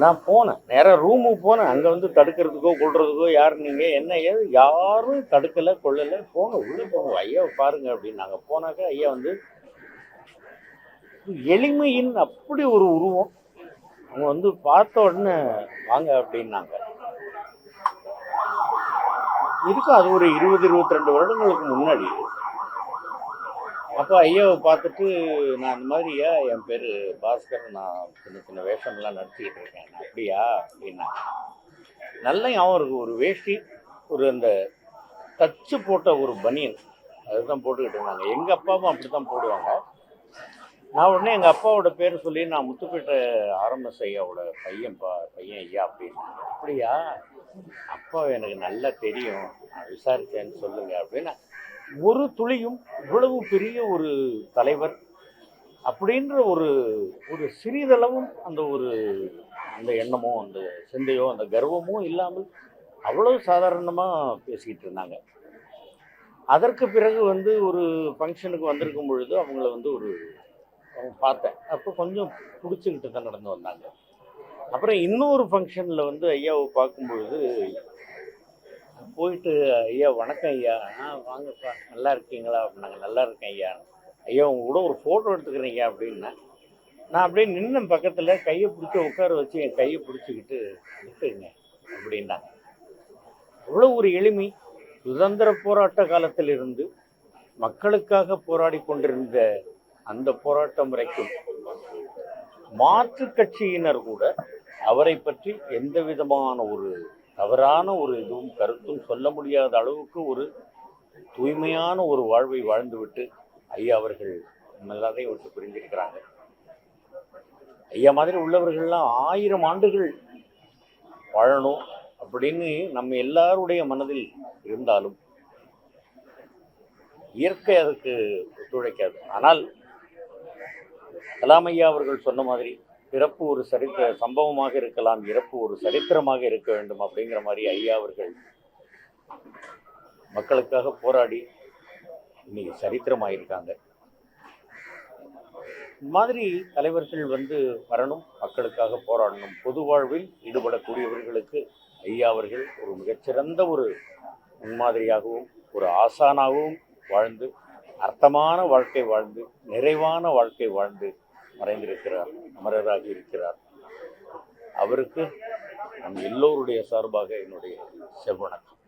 நான் போனேன், நேராக ரூமுக்கு போனேன். அங்கே வந்து தடுக்கிறதுக்கோ கொள்றதுக்கோ யார் நீங்கள் என்ன ஏது யாரும் தடுக்கலை கொள்ளலை. போங்க உள்ளே போங்க ஐயாவை பாருங்க அப்படின்னு. நாங்கள் போனாக்கா ஐயா வந்து எளிமையின் அப்படி ஒரு உருவம். அவங்க வந்து பார்த்த உடனே வாங்க அப்படின்னாங்க. இருக்கும் அது ஒரு 20-22 வருடங்களுக்கு முன்னாடி. அப்போ ஐயாவை பார்த்துட்டு நான் இந்த மாதிரி என் பேர் பாஸ்கர், நான் சின்ன சின்ன வேஷம்லாம் நடிச்சுக்கிட்டு இருக்கேன். அப்படியா அப்படின்னா நல்ல ஞாபகம் இருக்குது. ஒரு வேஷ்டி, ஒரு அந்த தச்சு போட்ட ஒரு பனியன், அதுதான் போட்டுக்கிட்டு இருந்தாங்க. எங்கள் அப்பாவும் அப்படி தான் போடுவாங்க. நான் உடனே எங்கள் அப்பாவோட பேர் சொல்லி நான் முத்துப்பேட்டை ஆர்எம்எஸ் ஐயாவோட பையன் ஐயா அப்படின்னு. அப்படியா, அப்பா எனக்கு நல்லா தெரியும், நான் விசாரித்தேன்னு சொல்லுங்க அப்படின்னு. ஒரு துளியும் இவ்வளவு பெரிய ஒரு தலைவர் அப்படின்ற ஒரு ஒரு சிறிதளவும் அந்த எண்ணமோ அந்த சிந்தையோ அந்த கர்வமோ இல்லாமல் அவ்வளவு சாதாரணமாக பேசிக்கிட்டு இருந்தாங்க. அதற்கு பிறகு வந்து ஒரு ஃபங்க்ஷனுக்கு வந்திருக்கும் பொழுது அவங்கள வந்து அவங்க பார்த்தேன். அப்போ கொஞ்சம் பிடிச்சிக்கிட்டு தான் நடந்து வந்தாங்க. அப்புறம் இன்னொரு ஃபங்க்ஷனில் வந்து ஐயாவை பார்க்கும் பொழுது போயிட்டு, ஐயா வணக்கம் ஐயா, வாங்கப்பா நல்லா இருக்கீங்களா அப்படின்னாங்க. நல்லா இருக்கேன் ஐயா. ஐயா உங்க கூட ஒரு ஃபோட்டோ எடுத்துக்கிறீங்க அப்படின்னா நான் அப்படியே நின்று பக்கத்தில் கையை பிடிச்சி உட்கார வச்சு என் கையை பிடிச்சிக்கிட்டு எடுத்துங்க அப்படின்னாங்க. அவ்வளோ ஒரு எளிமை. சுதந்திர போராட்ட காலத்திலிருந்து மக்களுக்காக போராடி கொண்டிருந்த அந்த போராட்டம் வரைக்கும் மாற்று கட்சியினர் கூட அவரை பற்றி எந்த விதமான ஒரு தவறான ஒரு இதுவும் கருத்தும் சொல்ல முடியாத அளவுக்கு ஒரு தூய்மையான ஒரு வாழ்வை வாழ்ந்துவிட்டு ஐயா அவர்கள் எல்லாரையும் விட்டு புரிஞ்சிருக்கிறாங்க. ஐயா மாதிரி உள்ளவர்கள்லாம் 1000 ஆண்டுகள் வாழணும் அப்படின்னு நம்ம எல்லாருடைய மனதில் இருந்தாலும் இயற்கை அதுக்கு ஒத்துழைக்காது. ஆனால் கலாம் ஐயா அவர்கள் சொன்ன மாதிரி பிறப்பு ஒரு சரித்திர சம்பவமாக இருக்கலாம், இறப்பு ஒரு சரித்திரமாக இருக்க வேண்டும் அப்படிங்கிற மாதிரி ஐயா அவர்கள் மக்களுக்காக போராடி இன்னைக்கு சரித்திரமாயிருக்காங்க. இந்த மாதிரி தலைவர்கள் வந்து வரணும், மக்களுக்காக போராடணும். பொது வாழ்வில் ஈடுபடக்கூடியவர்களுக்கு ஐயா அவர்கள் ஒரு மிகச்சிறந்த ஒரு முன்மாதிரியாகவும் ஒரு ஆசானாகவும் வாழ்ந்து அர்த்தமான வாழ்க்கை வாழ்ந்து நிறைவான வாழ்க்கை வாழ்ந்து மறைந்திருக்கிறார், அமரராகி இருக்கிறார். அவருக்கு நம் எல்லோருடைய சார்பாக என்னுடைய செவ்வணக்கம்.